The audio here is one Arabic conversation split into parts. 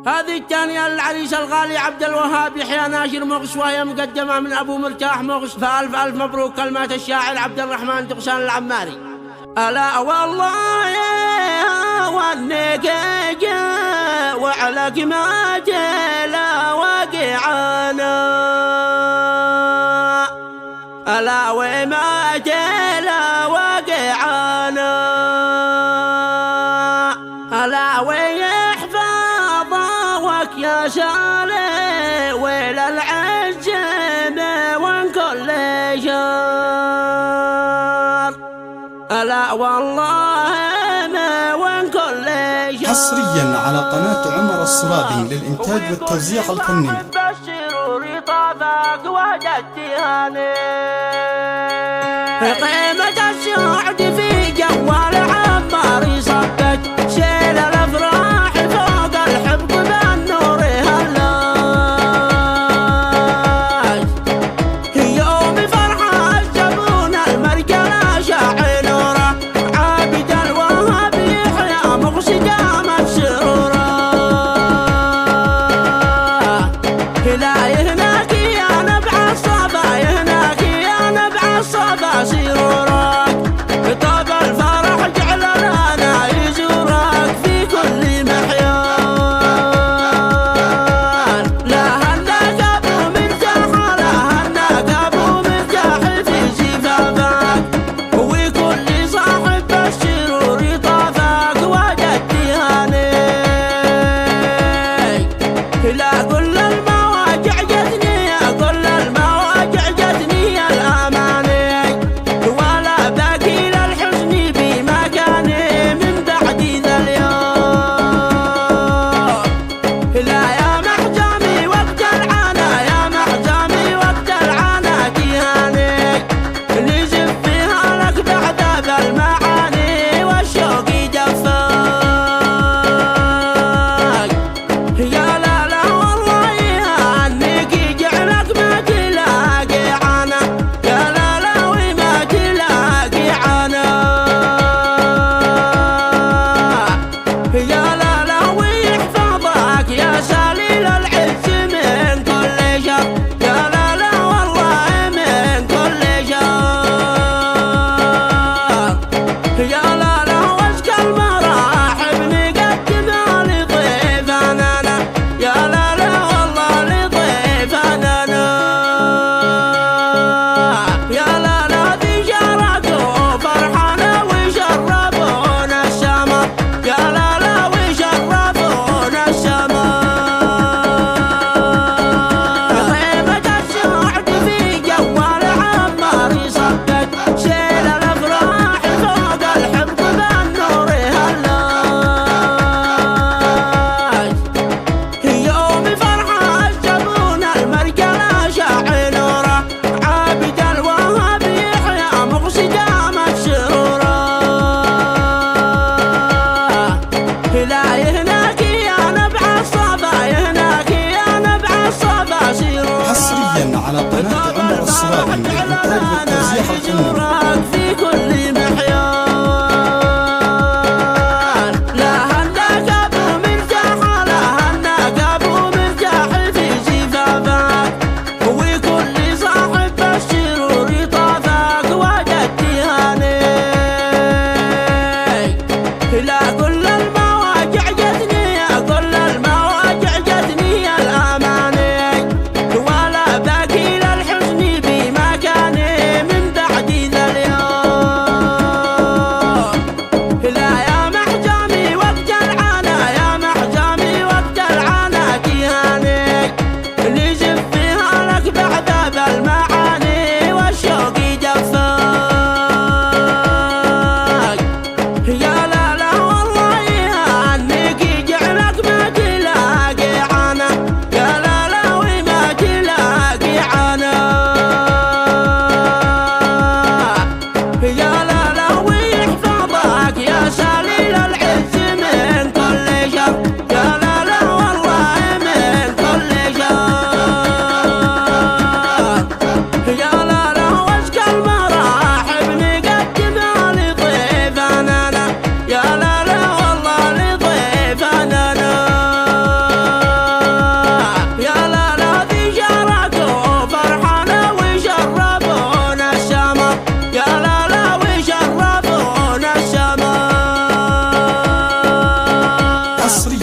هذه الثانية للعريس الغالي عبد الوهاب يحيى ناشر مغش، وهي مقدمة من أبو مرتاح مغش. فألف ألف مبروك كلمات الشاعر عبد الرحمن دقشان العماري. ألا والله وانك جا وعلى ما جلا وقعنا، ألا وما جلا وقعنا، ألا ويحفظك يا شالي ويل العجم وان كل شر، ألا والله ما وان كل شر. حصريا على قناة عمر الصرابي للإنتاج والتوزيع الفني. بالسرور طافك وجدتهاني قيمة السعد في جوال عمار يصبك، شيل الأفراح فوق الحبق بالنور هلاج، يوم فرحة الزبون المرجلة شاعل نوره، عابد الوهاب يحيى مغش قامت سروره، هلاي هناك يا نبع الصبا، هناك يا نبع الصبا سرورك، طاب الفرح جعل لنا يزورك في كل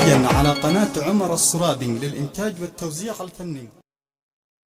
حصريا على قناة عمر الصرابي للإنتاج والتوزيع الفني.